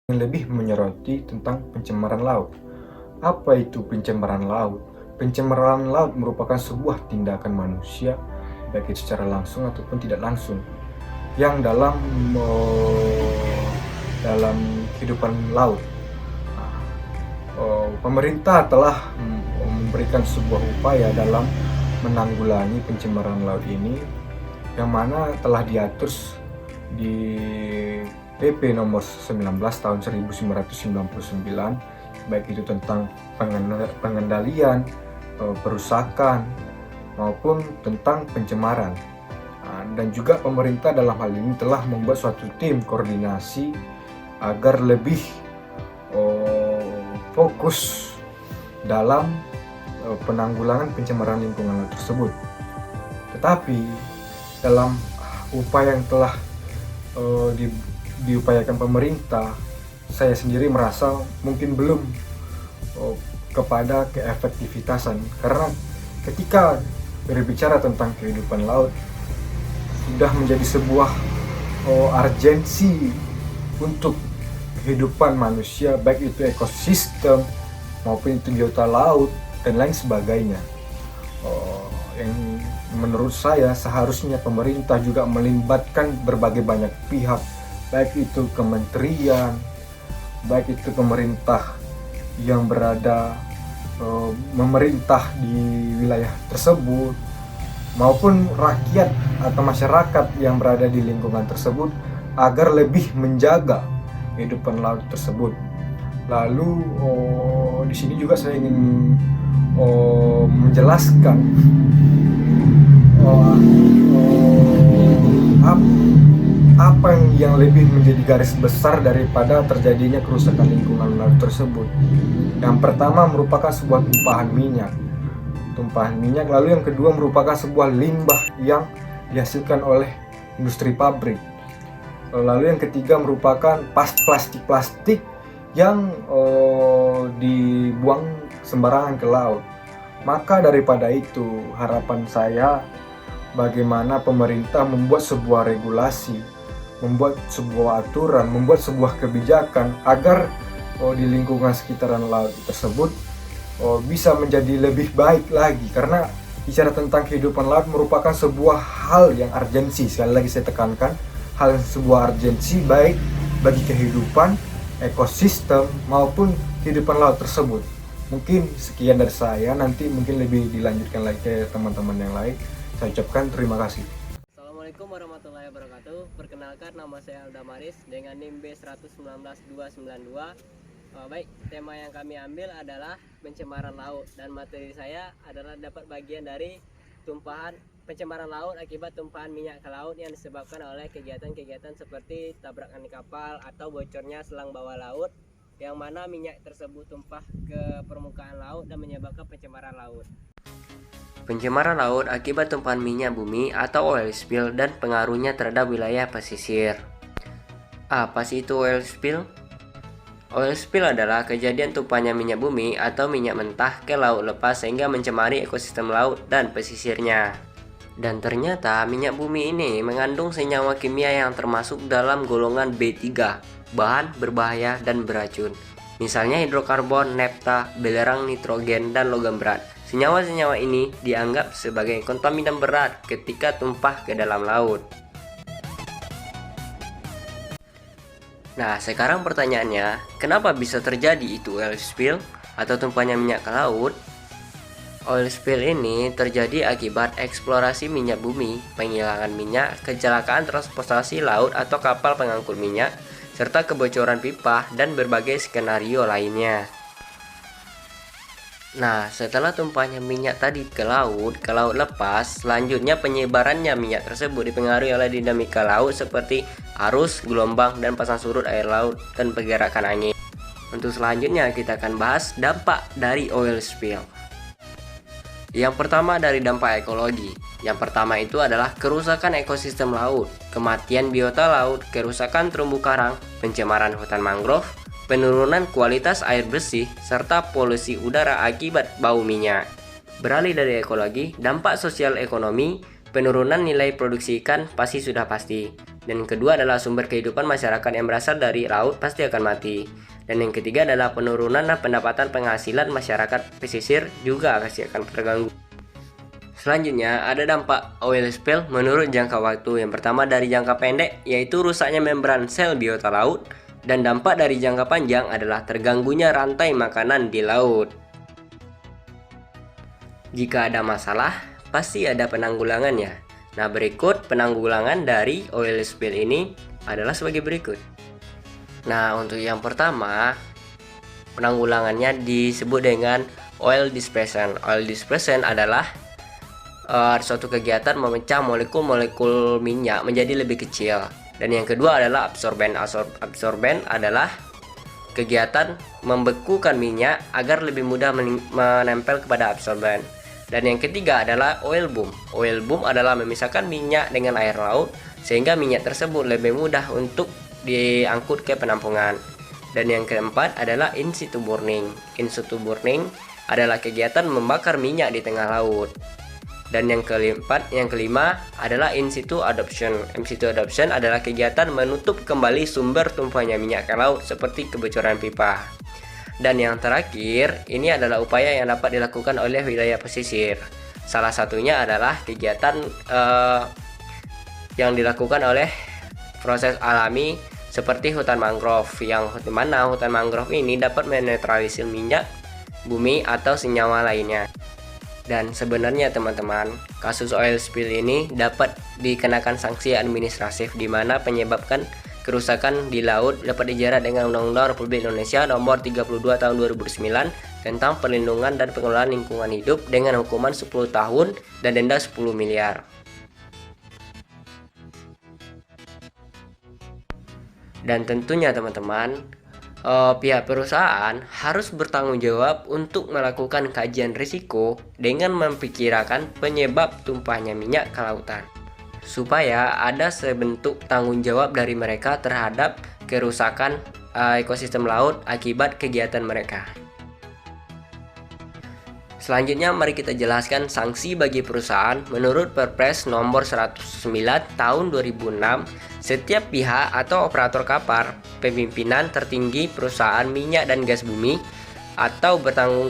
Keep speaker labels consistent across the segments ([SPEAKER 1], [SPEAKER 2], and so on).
[SPEAKER 1] yang lebih menyoroti tentang pencemaran laut. Apa itu pencemaran laut? Pencemaran laut merupakan sebuah tindakan manusia, baik itu secara langsung ataupun tidak langsung, yang dalam kehidupan laut. Pemerintah telah memberikan sebuah upaya dalam menanggulangi pencemaran laut ini, yang mana telah diatur di PP nomor 19 tahun 1999, baik itu tentang pengendalian, perusakan, maupun tentang pencemaran. Dan juga pemerintah dalam hal ini telah membuat suatu tim koordinasi agar lebih fokus dalam penanggulangan pencemaran lingkungan laut tersebut. Tetapi dalam upaya yang telah diupayakan pemerintah, saya sendiri merasa mungkin belum kepada keefektivitasan, karena ketika berbicara tentang kehidupan laut sudah menjadi sebuah urgensi untuk kehidupan manusia, baik itu ekosistem maupun itu biota laut dan lain sebagainya. Yang menurut saya seharusnya pemerintah juga melibatkan berbagai banyak pihak, baik itu kementerian, baik itu pemerintah yang berada memerintah di wilayah tersebut, maupun rakyat atau masyarakat yang berada di lingkungan tersebut, agar lebih menjaga kehidupan laut tersebut. Lalu di sini juga saya ingin menjelaskan apa yang lebih menjadi garis besar daripada terjadinya kerusakan lingkungan laut tersebut. Yang pertama merupakan sebuah tumpahan minyak, lalu yang kedua merupakan sebuah limbah yang dihasilkan oleh industri pabrik. Lalu yang ketiga merupakan plastik yang dibuang sembarangan ke laut. Maka daripada itu, harapan saya bagaimana pemerintah membuat sebuah regulasi, membuat sebuah aturan, membuat sebuah kebijakan agar di lingkungan sekitaran laut tersebut bisa menjadi lebih baik lagi. Karena bicara tentang kehidupan laut merupakan sebuah hal yang urgensi. Sekali lagi saya tekankan, sebuah urgensi baik bagi kehidupan, ekosistem maupun kehidupan laut tersebut. Mungkin sekian dari saya, nanti mungkin lebih dilanjutkan lagi ke teman-teman yang lain. Saya ucapkan terima kasih.
[SPEAKER 2] Assalamualaikum warahmatullahi wabarakatuh. Perkenalkan, nama saya Alda Maris dengan NIM B119292. Baik, tema yang kami ambil adalah pencemaran laut, dan materi saya adalah dapat bagian dari pencemaran laut akibat tumpahan minyak ke laut yang disebabkan oleh kegiatan-kegiatan seperti tabrakan kapal atau bocornya selang bawah laut, yang mana minyak tersebut tumpah ke permukaan laut dan menyebabkan pencemaran laut.
[SPEAKER 3] Pencemaran laut akibat tumpahan minyak bumi atau oil spill dan pengaruhnya terhadap wilayah pesisir. Apa sih itu oil spill? Oil spill adalah kejadian tumpahnya minyak bumi atau minyak mentah ke laut lepas sehingga mencemari ekosistem laut dan pesisirnya. Dan ternyata minyak bumi ini mengandung senyawa kimia yang termasuk dalam golongan B3, bahan berbahaya dan beracun. Misalnya hidrokarbon, nafta, belerang, nitrogen, dan logam berat. Senyawa-senyawa ini dianggap sebagai kontaminan berat ketika tumpah ke dalam laut. Nah, sekarang pertanyaannya, kenapa bisa terjadi itu oil spill atau tumpahnya minyak ke laut? Oil spill ini terjadi akibat eksplorasi minyak bumi, penghilangan minyak, kecelakaan transportasi laut atau kapal pengangkut minyak, serta kebocoran pipa dan berbagai skenario lainnya. Nah, setelah tumpahnya minyak tadi ke laut lepas, selanjutnya penyebarannya minyak tersebut dipengaruhi oleh dinamika laut seperti arus, gelombang, dan pasang surut air laut dan pergerakan angin. Untuk selanjutnya kita akan bahas dampak dari oil spill. Yang pertama dari dampak ekologi. Yang pertama itu adalah kerusakan ekosistem laut, kematian biota laut, kerusakan terumbu karang, pencemaran hutan mangrove, penurunan kualitas air bersih, serta polusi udara akibat bau minyak. Beralih dari ekologi, dampak sosial ekonomi, penurunan nilai produksi ikan pasti sudah pasti. Dan yang kedua adalah sumber kehidupan masyarakat yang berasal dari laut pasti akan mati. Dan yang ketiga adalah penurunan pendapatan penghasilan masyarakat pesisir juga pasti akan terganggu. Selanjutnya ada dampak oil spill menurut jangka waktu. Yang pertama dari jangka pendek yaitu rusaknya membran sel biota laut, dan dampak dari jangka panjang adalah terganggunya rantai makanan di laut. Jika ada masalah, pasti ada penanggulangannya. Nah, berikut penanggulangan dari oil spill ini adalah sebagai berikut. Nah, untuk yang pertama, penanggulangannya disebut dengan oil dispersion. Oil dispersion adalah suatu kegiatan memecah molekul-molekul minyak menjadi lebih kecil. Dan yang kedua adalah absorben. Absorben adalah kegiatan membekukan minyak agar lebih mudah menempel kepada absorben. Dan yang ketiga adalah oil boom. Oil boom adalah memisahkan minyak dengan air laut sehingga minyak tersebut lebih mudah untuk diangkut ke penampungan. Dan yang keempat adalah in situ burning. In situ burning adalah kegiatan membakar minyak di tengah laut. Dan yang kelima adalah in situ adoption. In situ adoption adalah kegiatan menutup kembali sumber tumpahnya minyak ke laut seperti kebocoran pipa. Dan yang terakhir, ini adalah upaya yang dapat dilakukan oleh wilayah pesisir. Salah satunya adalah kegiatan yang dilakukan oleh proses alami seperti hutan mangrove, yang dimana hutan mangrove ini dapat menetralisir minyak bumi atau senyawa lainnya. Dan sebenarnya teman-teman, kasus oil spill ini dapat dikenakan sanksi administratif di mana penyebabkan kerusakan di laut dapat dijerat dengan Undang-Undang Republik Indonesia Nomor 32 Tahun 2009 tentang perlindungan dan pengelolaan lingkungan hidup dengan hukuman 10 tahun dan denda 10 miliar. Dan tentunya teman-teman, pihak perusahaan harus bertanggung jawab untuk melakukan kajian risiko dengan memperkirakan penyebab tumpahnya minyak ke lautan, supaya ada sebentuk tanggung jawab dari mereka terhadap kerusakan ekosistem laut akibat kegiatan mereka. Selanjutnya mari kita jelaskan sanksi bagi perusahaan. Menurut Perpres nomor 109 tahun 2006, setiap pihak atau operator kapal, pimpinan tertinggi perusahaan minyak dan gas bumi, atau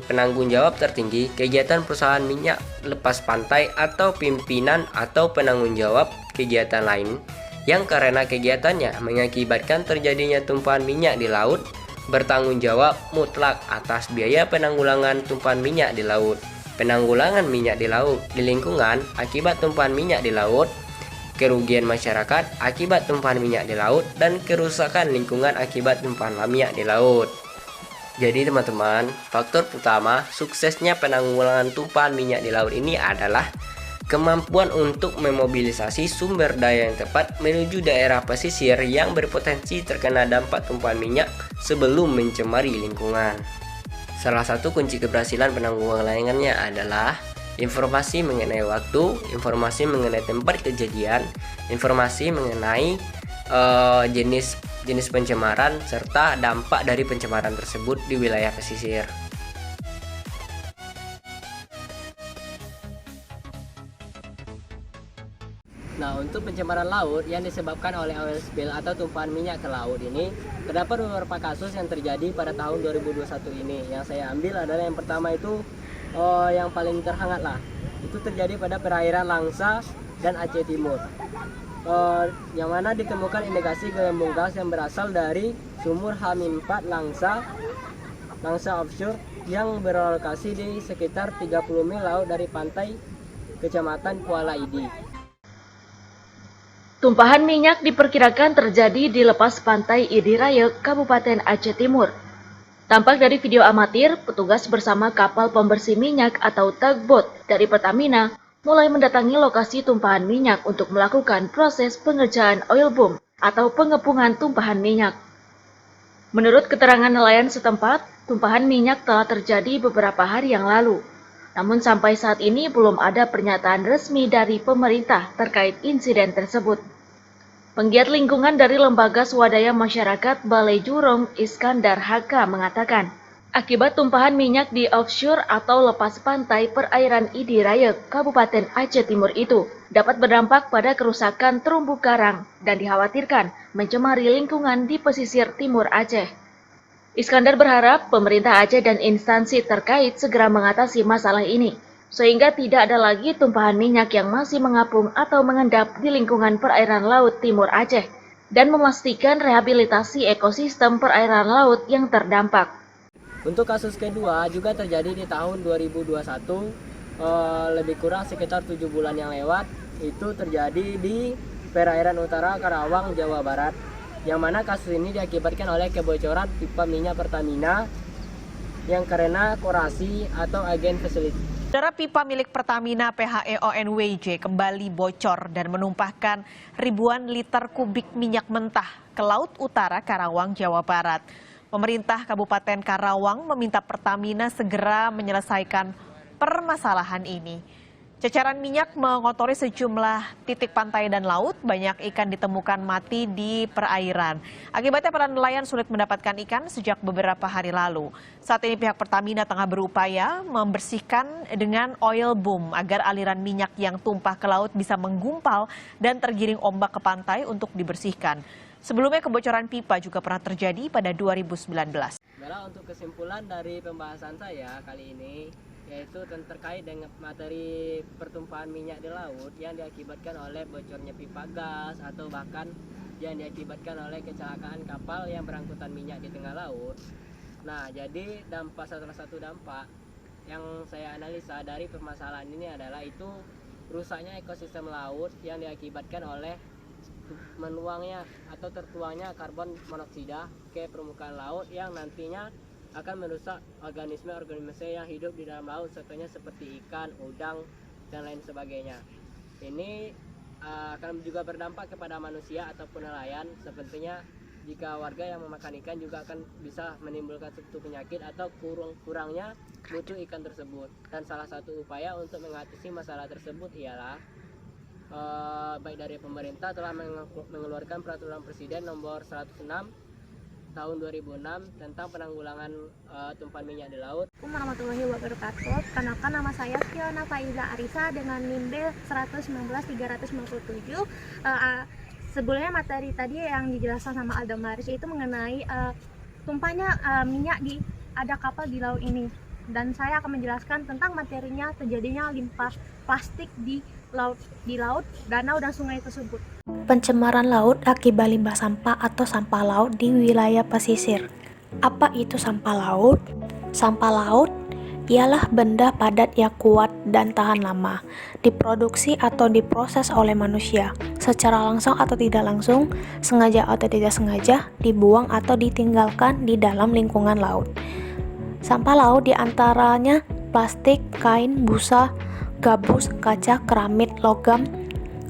[SPEAKER 3] penanggung jawab tertinggi kegiatan perusahaan minyak lepas pantai, atau pimpinan atau penanggung jawab kegiatan lain yang karena kegiatannya mengakibatkan terjadinya tumpahan minyak di laut, bertanggung jawab mutlak atas biaya penanggulangan tumpahan minyak di laut, penanggulangan minyak di laut di lingkungan akibat tumpahan minyak di laut, kerugian masyarakat akibat tumpahan minyak di laut, dan kerusakan lingkungan akibat tumpahan minyak di laut. Jadi teman-teman, faktor utama suksesnya penanggulangan tumpahan minyak di laut ini adalah kemampuan untuk memobilisasi sumber daya yang tepat menuju daerah pesisir yang berpotensi terkena dampak tumpahan minyak sebelum mencemari lingkungan. Salah satu kunci keberhasilan penanggulangannya adalah informasi mengenai waktu, informasi mengenai tempat kejadian, informasi mengenai jenis pencemaran, serta dampak dari pencemaran tersebut di wilayah pesisir.
[SPEAKER 2] Nah, untuk pencemaran laut yang disebabkan oleh oil spill atau tumpahan minyak ke laut ini, terdapat beberapa kasus yang terjadi pada tahun 2021 ini. Yang saya ambil adalah yang pertama itu yang paling terhangat lah. Itu terjadi pada perairan Langsa dan Aceh Timur. Yang mana ditemukan indikasi gelembung gas yang berasal dari sumur H-4 Langsa offshore yang berlokasi di sekitar 30 mil laut dari pantai Kecamatan Kuala Idi.
[SPEAKER 4] Tumpahan minyak diperkirakan terjadi di lepas pantai Idi Raya, Kabupaten Aceh Timur. Tampak dari video amatir, petugas bersama kapal pembersih minyak atau tugboat dari Pertamina mulai mendatangi lokasi tumpahan minyak untuk melakukan proses pengerjaan oil boom atau pengepungan tumpahan minyak. Menurut keterangan nelayan setempat, tumpahan minyak telah terjadi beberapa hari yang lalu. Namun sampai saat ini belum ada pernyataan resmi dari pemerintah terkait insiden tersebut. Penggiat lingkungan dari Lembaga Swadaya Masyarakat Balai Jurong, Iskandar HK, mengatakan, Akibat tumpahan minyak di offshore atau lepas pantai perairan Idi Raya, Kabupaten Aceh Timur itu dapat berdampak pada kerusakan terumbu karang dan dikhawatirkan mencemari lingkungan di pesisir timur Aceh. Iskandar berharap pemerintah Aceh dan instansi terkait segera mengatasi masalah ini, sehingga tidak ada lagi tumpahan minyak yang masih mengapung atau mengendap di lingkungan perairan laut timur Aceh, dan memastikan rehabilitasi ekosistem perairan laut yang terdampak.
[SPEAKER 2] Untuk kasus kedua juga terjadi di tahun 2021, lebih kurang sekitar 7 bulan yang lewat. Itu terjadi di perairan utara Karawang, Jawa Barat, yang mana kasus ini diakibatkan oleh kebocoran pipa minyak Pertamina yang karena korasi atau agen facility.
[SPEAKER 5] Saudara, pipa milik Pertamina PHEONWJ kembali bocor dan menumpahkan ribuan liter kubik minyak mentah ke Laut Utara Karawang, Jawa Barat. Pemerintah Kabupaten Karawang meminta Pertamina segera menyelesaikan permasalahan ini. Ceceran minyak mengotori sejumlah titik pantai dan laut, banyak ikan ditemukan mati di perairan. Akibatnya para nelayan sulit mendapatkan ikan sejak beberapa hari lalu. Saat ini pihak Pertamina tengah berupaya membersihkan dengan oil boom agar aliran minyak yang tumpah ke laut bisa menggumpal dan tergiring ombak ke pantai untuk dibersihkan. Sebelumnya kebocoran pipa juga pernah terjadi pada 2019.
[SPEAKER 2] Untuk kesimpulan dari pembahasan saya kali ini, yaitu terkait dengan materi pertumpahan minyak di laut yang diakibatkan oleh bocornya pipa gas atau bahkan yang diakibatkan oleh kecelakaan kapal yang berangkutan minyak di tengah laut. Nah, jadi salah satu dampak yang saya analisa dari permasalahan ini adalah itu rusaknya ekosistem laut yang diakibatkan oleh menuangnya atau tertuangnya karbon monoksida ke permukaan laut yang nantinya akan merusak organisme-organisme yang hidup di dalam laut, contohnya seperti ikan, udang, dan lain sebagainya. Ini akan juga berdampak kepada manusia ataupun nelayan, sepertinya jika warga yang memakan ikan juga akan bisa menimbulkan suatu penyakit atau kurangnya mutu ikan tersebut. Dan salah satu upaya untuk mengatasi masalah tersebut ialah baik dari pemerintah telah mengeluarkan peraturan presiden nomor 106 tahun 2006 tentang penanggulangan tumpahan minyak di laut.
[SPEAKER 6] Assalamualaikum warahmatullahi wabarakatuh. Perkenalkan, nama saya Fiona Faiza Arisa dengan NIM B 119-357. Sebelumnya materi tadi yang dijelaskan sama Aldamaris itu mengenai tumpahnya minyak ada kapal di laut ini. Dan saya akan menjelaskan tentang materinya terjadinya limbah plastik di laut, danau, dan sungai tersebut.
[SPEAKER 7] Pencemaran laut akibat limbah sampah atau sampah laut di wilayah pesisir. Apa itu sampah laut? Sampah laut ialah benda padat yang kuat dan tahan lama, diproduksi atau diproses oleh manusia, secara langsung atau tidak langsung, sengaja atau tidak sengaja, dibuang atau ditinggalkan di dalam lingkungan laut. Sampah laut diantaranya plastik, kain, busa, gabus, kaca, keramik, logam,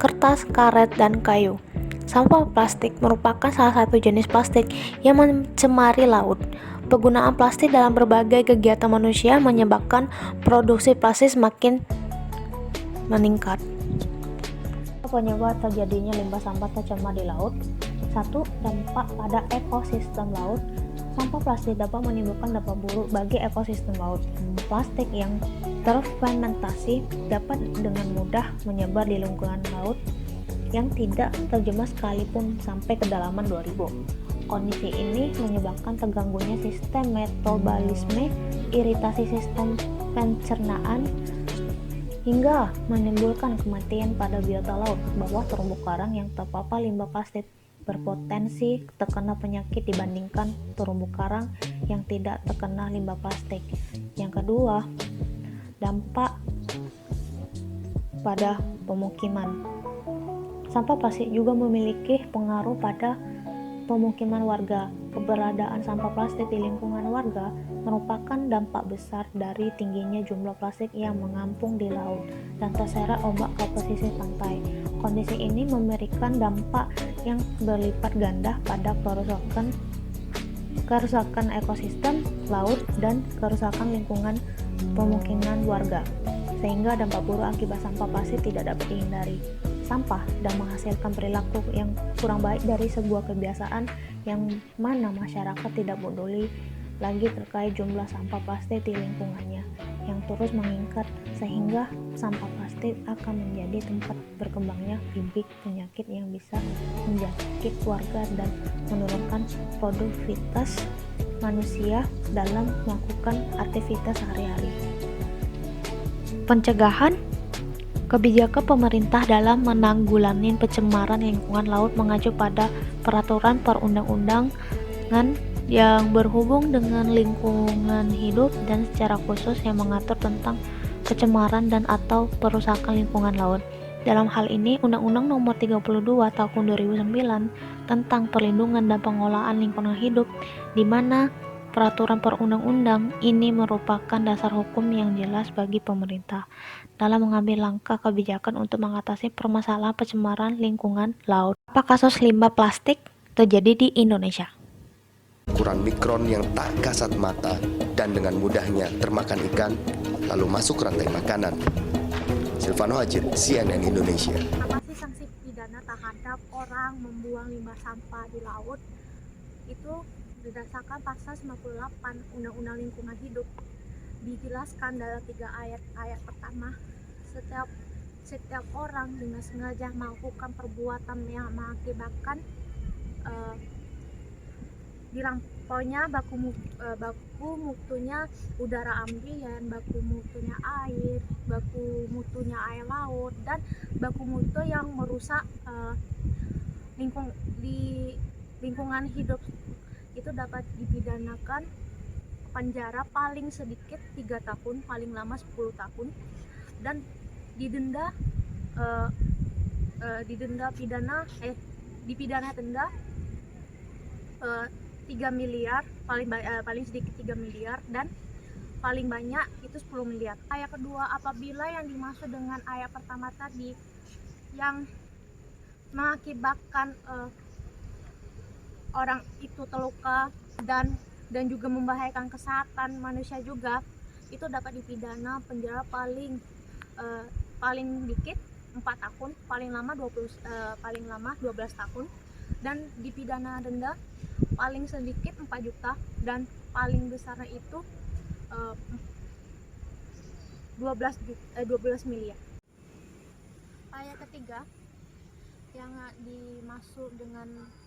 [SPEAKER 7] kertas, karet, dan kayu. Sampah plastik merupakan salah satu jenis plastik yang mencemari laut. Penggunaan plastik dalam berbagai kegiatan manusia menyebabkan produksi plastik semakin meningkat. Penyebab terjadinya limbah sampah tercemar di laut. 1. Dampak pada ekosistem laut. Sampah plastik dapat menimbulkan dampak buruk bagi ekosistem laut. Plastik yang terfermentasi dapat dengan mudah menyebar di lingkungan laut yang tidak terjemah sekalipun sampai kedalaman 2000. Kondisi ini menyebabkan terganggunya sistem metabolisme, iritasi sistem pencernaan, hingga menimbulkan kematian pada biota laut. Bahwa terumbu karang yang terpapar limbah plastik berpotensi terkena penyakit dibandingkan terumbu karang yang tidak terkena limbah plastik. Yang kedua, dampak pada pemukiman. Sampah plastik juga memiliki pengaruh pada pemukiman warga. Keberadaan sampah plastik di lingkungan warga merupakan dampak besar dari tingginya jumlah plastik yang mengampung di laut dan terseret ombak ke pesisir pantai. Kondisi ini memberikan dampak yang berlipat ganda pada kerusakan ekosistem laut dan kerusakan lingkungan pemukiman warga, sehingga dampak buruk akibat sampah plastik tidak dapat dihindari. Sampah dan menghasilkan perilaku yang kurang baik dari sebuah kebiasaan yang mana masyarakat tidak peduli lagi terkait jumlah sampah plastik di lingkungannya yang terus meningkat, sehingga sampah plastik akan menjadi tempat berkembangnya bibit penyakit yang bisa menjangkit warga dan menurunkan produktivitas manusia dalam melakukan aktivitas sehari-hari. Pencegahan. Kebijakan pemerintah dalam menanggulangi pencemaran lingkungan laut mengacu pada peraturan perundang-undangan yang berhubung dengan lingkungan hidup dan secara khusus yang mengatur tentang pencemaran dan atau perusakan lingkungan laut. Dalam hal ini, Undang-Undang Nomor 32 Tahun 2009 tentang perlindungan dan pengelolaan lingkungan hidup, di mana peraturan perundang-undang ini merupakan dasar hukum yang jelas bagi pemerintah dalam mengambil langkah kebijakan untuk mengatasi permasalahan pencemaran lingkungan laut. Apa kasus limbah plastik terjadi di Indonesia?
[SPEAKER 8] Ukuran mikron yang tak kasat mata dan dengan mudahnya termakan ikan, lalu masuk rantai makanan. Silvano Hajid, CNN Indonesia.
[SPEAKER 6] Apa sih sanksi pidana terhadap orang membuang limbah sampah di laut? Itu berdasarkan pasal 98 Undang-Undang Lingkungan Hidup. Dijelaskan dalam 3 ayat pertama, setiap orang dengan sengaja melakukan perbuatan yang mengakibatkan dilampauinya baku mutunya udara ambiien, baku mutunya air, baku mutunya air laut, dan baku mutu yang merusak lingkungan hidup, itu dapat dipidanakan penjara paling sedikit 3 tahun, paling lama 10 tahun, dan dipidana denda 3 miliar, paling sedikit 3 miliar, dan paling banyak itu 10 miliar. Ayat kedua, apabila yang dimaksud dengan ayat pertama tadi yang mengakibatkan orang itu terluka dan juga membahayakan kesehatan manusia juga, itu dapat dipidana penjara paling dikit 4 tahun, paling lama 12 tahun, dan dipidana denda paling sedikit 4 juta dan paling besarnya itu 12 miliar. Ayat ketiga yang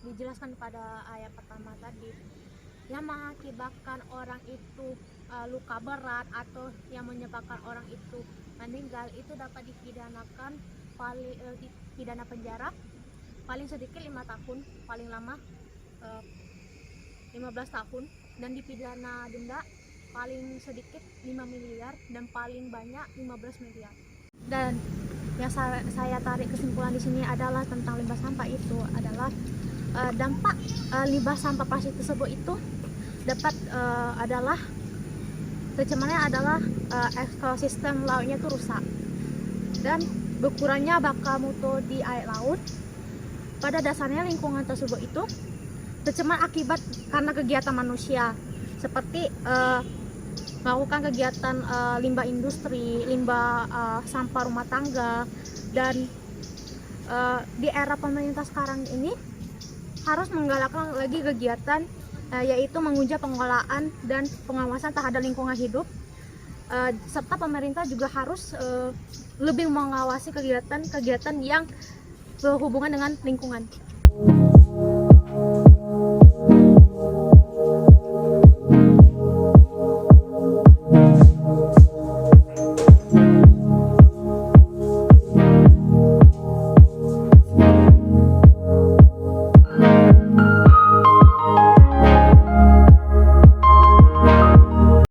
[SPEAKER 6] dijelaskan pada ayat pertama tadi, yang mengakibatkan orang itu luka berat atau yang menyebabkan orang itu meninggal, itu dapat dipidanakan pidana penjara paling sedikit 5 tahun, paling lama 15 tahun, dan dipidana denda paling sedikit 5 miliar dan paling banyak 15 miliar. Dan yang saya tarik kesimpulan di sini adalah tentang limbah sampah itu adalah dampak limbah sampah plastik tersebut itu dapat adalah tercemarnya adalah ekosistem lautnya itu rusak dan berkurangnya bakal mutu di air laut. Pada dasarnya lingkungan tersebut itu tercemar akibat karena kegiatan manusia seperti melakukan kegiatan limbah industri, limbah sampah rumah tangga, dan di era pemerintah sekarang ini harus menggalakkan lagi kegiatan yaitu menguji pengelolaan dan pengawasan terhadap lingkungan hidup, serta pemerintah juga harus lebih mengawasi kegiatan-kegiatan yang berhubungan dengan lingkungan.